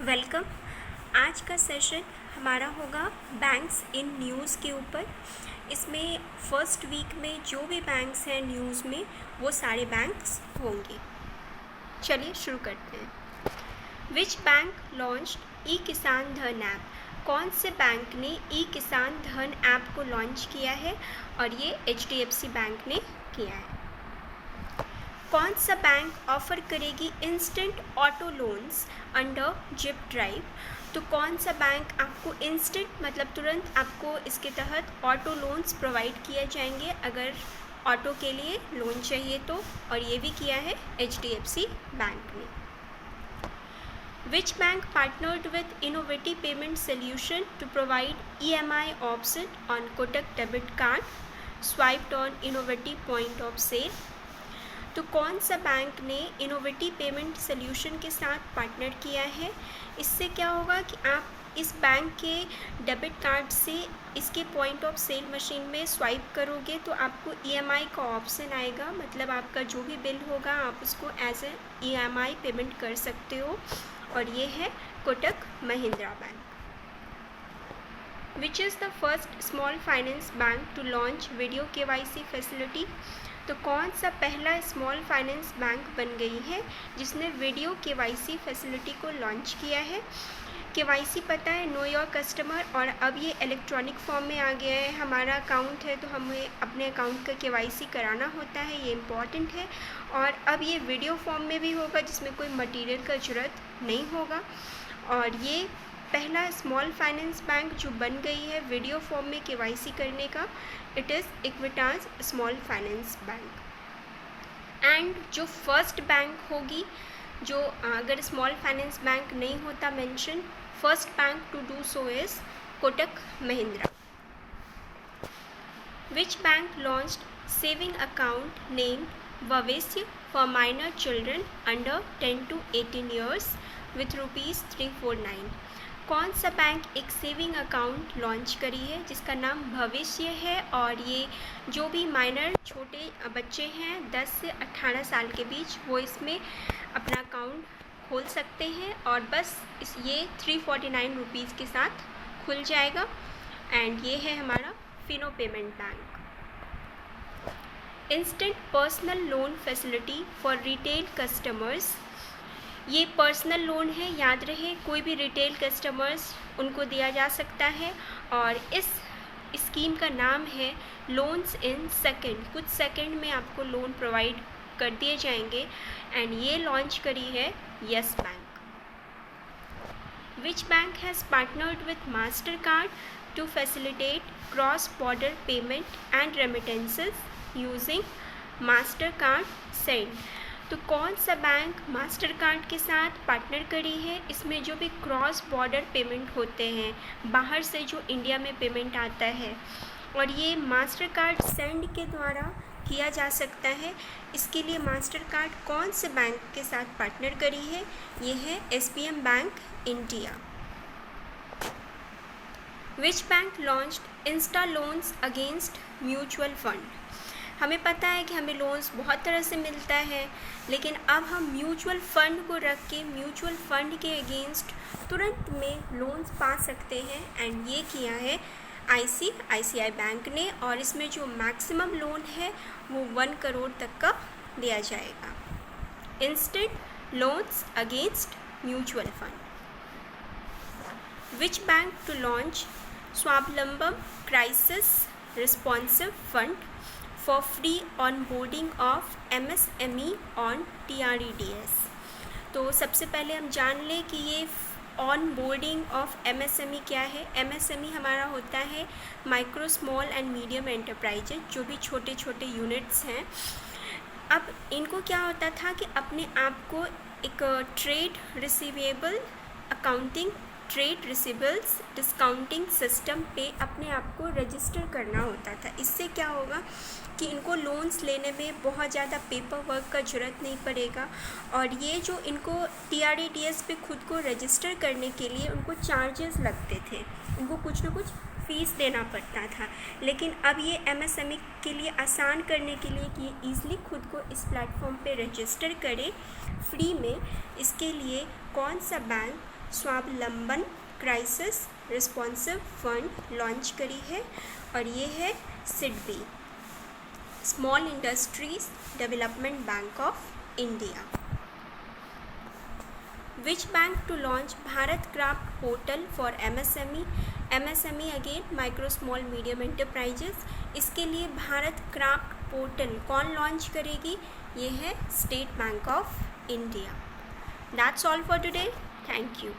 Welcome. आज का session हमारा होगा बैंक्स इन न्यूज़ के ऊपर। इसमें फर्स्ट वीक में जो भी बैंक्स हैं न्यूज़ में वो सारे बैंक्स होंगे। चलिए शुरू करते हैं। विच बैंक लॉन्च्ड ई किसान धन ऐप? कौन से बैंक ने ई किसान धन ऐप को लॉन्च किया है? और ये HDFC बैंक ने किया है। कौन सा बैंक ऑफ़र करेगी instant auto loans under zip drive? तो कौन सा बैंक आपको इंस्टेंट मतलब तुरंत आपको इसके तहत ऑटो लोन्स प्रोवाइड किए जाएंगे अगर ऑटो के लिए लोन चाहिए तो, और ये भी किया है HDFC बैंक ने। Which bank partnered with innovative payment solution to provide EMI option on Kotak debit card swiped on innovative point of sale? तो कौन सा बैंक ने इनोवेटिव पेमेंट सोल्यूशन के साथ पार्टनर किया है? इससे क्या होगा कि आप इस बैंक के डेबिट कार्ड से इसके पॉइंट ऑफ सेल मशीन में स्वाइप करोगे तो आपको EMI का ऑप्शन आएगा, मतलब आपका जो भी बिल होगा आप उसको एज ए EMI पेमेंट कर सकते हो। और ये है Kotak Mahindra bank. Which is the first small finance bank to launch video KYC facility? तो कौन सा पहला स्मॉल फाइनेंस बैंक बन गई है जिसने वीडियो KYC फैसिलिटी को लॉन्च किया है? KYC पता है, नो योर कस्टमर, और अब ये इलेक्ट्रॉनिक फॉर्म में आ गया है। हमारा अकाउंट है तो हमें अपने अकाउंट का KYC कराना होता है, ये इम्पॉर्टेंट है। और अब ये वीडियो फॉर्म में भी होगा जिसमें कोई मटेरियल का ज़रूरत नहीं होगा। और ये पहला स्मॉल फाइनेंस बैंक जो बन गई है वीडियो फॉर्म में KYC करने का, it is Equitas small finance bank. And जो फर्स्ट बैंक होगी जो अगर स्मॉल फाइनेंस बैंक नहीं होता mention, first bank to do so is Kotak Mahindra. Which bank launched saving account named Bhavishya for minor children under 10 to 18 years with ₹349? कौन सा bank एक saving account launch करी है जिसका नाम भविष्य है? और ये जो भी माइनर छोटे बच्चे हैं 10 से 18 साल के बीच वो इसमें अपना अकाउंट खोल सकते हैं, और बस ये 349 रुपीज़ के साथ खुल जाएगा। एंड ये है हमारा Fino payment bank. Instant personal loan facility for retail customers, ये पर्सनल लोन है, याद रहे, कोई भी रिटेल कस्टमर्स उनको दिया जा सकता है। और इस स्कीम का नाम है लोन्स इन सेकंड, कुछ सेकंड में आपको लोन प्रोवाइड कर दिए जाएंगे। एंड ये लॉन्च करी है Yes bank. Which bank has partnered with Mastercard to facilitate cross border payment and remittances using Mastercard send? तो कौन सा बैंक मास्टर कार्ड के साथ पार्टनर करी है? इसमें जो भी क्रॉस बॉर्डर पेमेंट होते हैं, बाहर से जो इंडिया में पेमेंट आता है, और ये मास्टर कार्ड सेंड के द्वारा किया जा सकता है। इसके लिए मास्टर कार्ड कौन से बैंक के साथ पार्टनर करी है? ये है SBM bank India. Which bank launched Insta loans against mutual fund? हमें पता है कि हमें लोन्स बहुत तरह से मिलता है, लेकिन अब हम म्यूचुअल फ़ंड को रख के म्यूचुअल फ़ंड के अगेंस्ट तुरंत में लोन्स पा सकते हैं। एंड ये किया है ICICI बैंक ने, और इसमें जो मैक्सिमम लोन है वो 1 करोड़ तक का दिया जाएगा। Instant loans against mutual fund. Which bank to launch Swavalamban crisis responsive fund for free onboarding of MSME on TREDS? तो सबसे पहले हम जान लें कि ये ऑन बोर्डिंग ऑफ MSME क्या है। MSME हमारा होता है micro small and medium enterprises, जो भी छोटे छोटे यूनिट्स हैं। अब इनको क्या होता था कि अपने आप को एक trade receivable accounting, trade receivables discounting system पे अपने आप को रजिस्टर करना होता था। इससे क्या होगा कि इनको लोन्स लेने में बहुत ज़्यादा पेपर वर्क का ज़रूरत नहीं पड़ेगा। और ये जो इनको TREDS पे खुद को रजिस्टर करने के लिए उनको चार्जेस लगते थे, इनको कुछ ना कुछ फ़ीस देना पड़ता था। लेकिन अब ये MSME के लिए आसान करने के लिए कि ये ईज़िली खुद को इस प्लेटफॉर्म पे रजिस्टर करे फ्री में, इसके लिए कौन सा बैंक स्वावलंबन क्राइसिस रिस्पॉन्सिव फंड लॉन्च करी है और ये है SIDBI, small industries development bank of India. Which bank to launch Bharat craft portal for MSME? MSME again micro small medium enterprises. इसके लिए भारत क्राफ्ट पोर्टल कौन लॉन्च करेगी? ये है state bank of India. That's all for today. Thank you.